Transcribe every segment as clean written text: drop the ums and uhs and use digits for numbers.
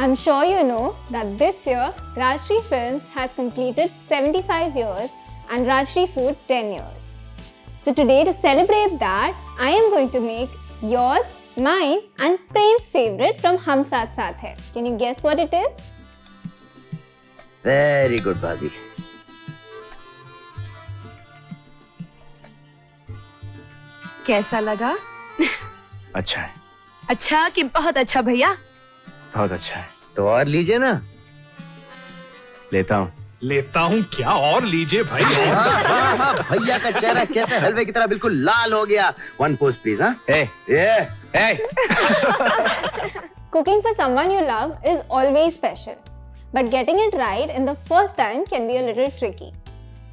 I'm sure you know that this year Rajshri Films has completed 75 years and Rajshri Food 10 years. So today, to celebrate that, I am going to make yours, mine and Prem's favorite from Hum Saath Saath Hai. Can you guess what it is? Very good, Badi. कैसा लगा? अच्छा है। अच्छा कि बहुत अच्छा भैया? बहुत अच्छा है। तो और लीजिए ना। लेता हूँ। लेता हूँ क्या? और लीजिए भाई। हाँ, भैया का चेहरा कैसे हलवे की तरह बिल्कुल लाल हो गया। One post please, हाँ? Hey. Cooking for someone you love is always special, but getting it right in the first time can be a little tricky.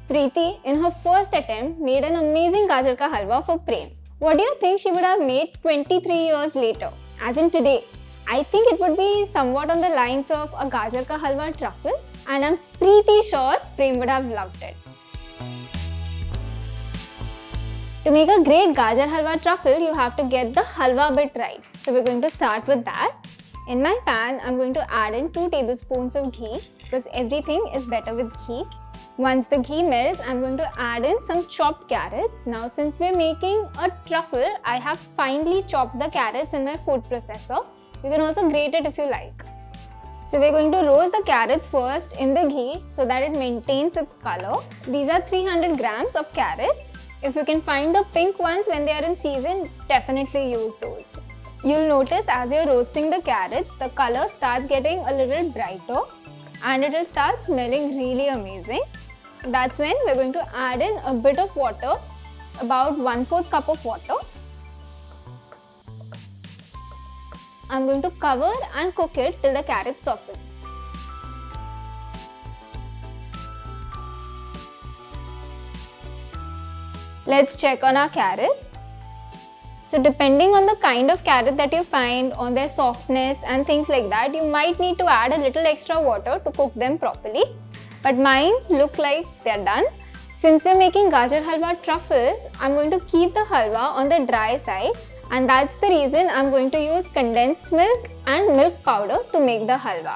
Preeti, in her first attempt, made an amazing Gajar ka halwa for Prem. What do you think she would have made 23 years later, as in today? I think it would be somewhat on the lines of a Gajar ka Halwa Truffle, and I'm pretty sure Prem would have loved it. To make a great Gajar Halwa Truffle, you have to get the halwa bit right. So we're going to start with that. In my pan, I'm going to add in 2 tablespoons of ghee because everything is better with ghee. Once the ghee melts, I'm going to add in some chopped carrots. Now, since we're making a truffle, I have finely chopped the carrots in my food processor. You can also grate it if you like. So we're going to roast the carrots first in the ghee so that it maintains its color. These are 300 grams of carrots. If you can find the pink ones when they are in season, definitely use those. You'll notice as you're roasting the carrots, the color starts getting a little brighter and it will start smelling really amazing. That's when we're going to add in a bit of water, about 1/4 cup of water. I'm going to cover and cook it till the carrots soften. Let's check on our carrots. So depending on the kind of carrot that you find, on their softness and things like that, you might need to add a little extra water to cook them properly. But mine look like they're done. Since we're making Gajar Halwa Truffles, I'm going to keep the halwa on the dry side, and that's the reason I'm going to use condensed milk and milk powder to make the halwa.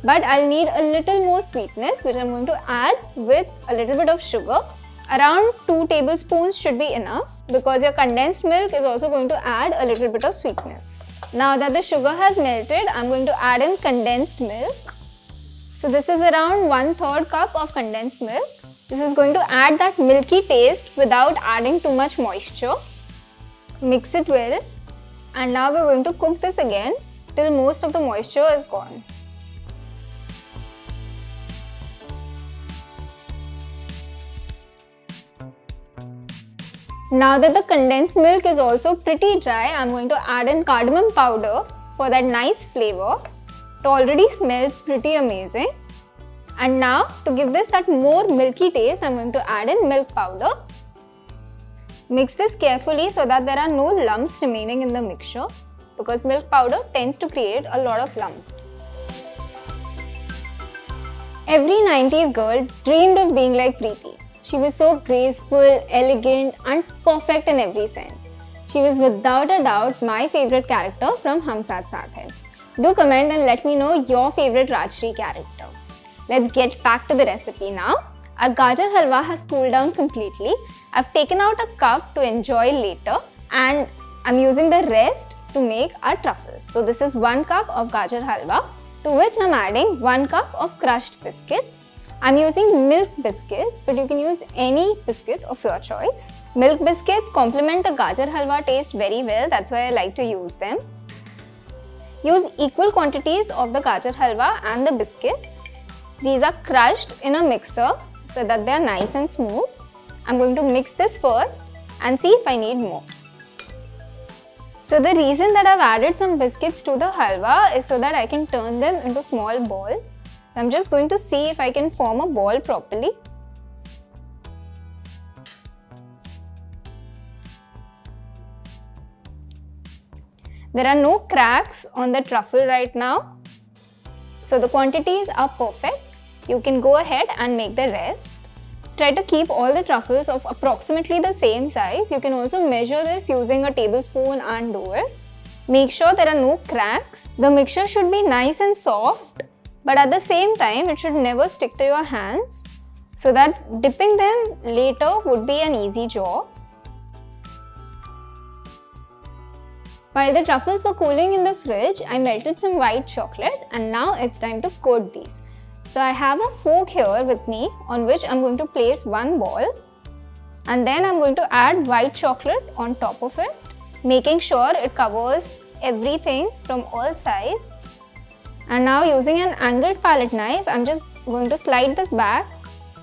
But I'll need a little more sweetness, which I'm going to add with a little bit of sugar. Around 2 tablespoons should be enough because your condensed milk is also going to add a little bit of sweetness. Now that the sugar has melted, I'm going to add in condensed milk. So this is around 1/3 cup of condensed milk. This is going to add that milky taste without adding too much moisture. Mix it well, and now we're going to cook this again till most of the moisture is gone. Now that the condensed milk is also pretty dry, I'm going to add in cardamom powder for that nice flavor. It already smells pretty amazing. And now, to give this that more milky taste, I'm going to add in milk powder. Mix this carefully so that there are no lumps remaining in the mixture, because milk powder tends to create a lot of lumps. Every 90s girl dreamed of being like Preeti. She was so graceful, elegant and perfect in every sense. She was without a doubt my favorite character from Hum Saath Saath Hai. Do comment and let me know your favorite Rajshri character. Let's get back to the recipe now. Our Gajar Halwa has cooled down completely. I've taken out a cup to enjoy later, and I'm using the rest to make our truffles. So this is 1 cup of Gajar Halwa, to which I'm adding 1 cup of crushed biscuits. I'm using Milk Biscuits, but you can use any biscuit of your choice. Milk Biscuits complement the Gajar Halwa taste very well, that's why I like to use them. Use equal quantities of the Gajar Halwa and the biscuits. These are crushed in a mixer so that they are nice and smooth. I'm going to mix this first and see if I need more. So the reason that I've added some biscuits to the halwa is so that I can turn them into small balls. I'm just going to see if I can form a ball properly. There are no cracks on the truffle right now. So the quantities are perfect. You can go ahead and make the rest. Try to keep all the truffles of approximately the same size. You can also measure this using a tablespoon and do it. Make sure there are no cracks. The mixture should be nice and soft, but at the same time it should never stick to your hands, so that dipping them later would be an easy job. While the truffles were cooling in the fridge, I melted some white chocolate and now it's time to coat these. So I have a fork here with me on which I'm going to place one ball, and then I'm going to add white chocolate on top of it, making sure it covers everything from all sides. And now using an angled palette knife, I'm just going to slide this back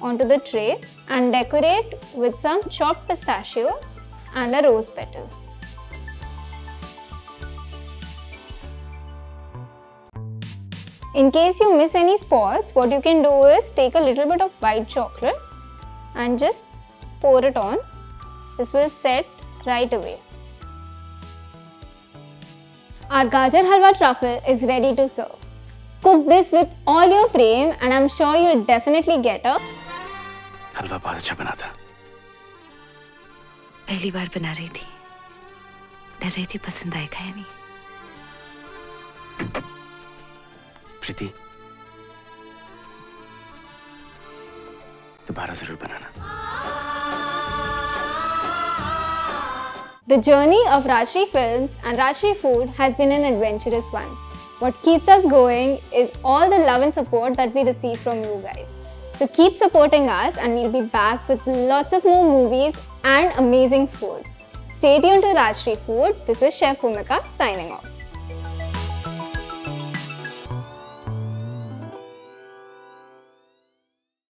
onto the tray and decorate with some chopped pistachios and a rose petal. In case you miss any spots, what you can do is take a little bit of white chocolate and just pour it on. This will set right away. Our Gajar Halwa Truffle is ready to serve. Cook this with all your prem and I'm sure you'll definitely get a हलवा बहुत अच्छा बना था। पहली बार बना रही थी, डर रही थी पसंद आएगा या नहीं। प्रीति, दोबारा जरूर बनाना। The journey of Rajshri Films and Rajshri Food has been an adventurous one. What keeps us going is all the love and support that we receive from you guys. So keep supporting us and we'll be back with lots of more movies and amazing food. Stay tuned to Rajshri Food. This is Chef Bhumika signing off.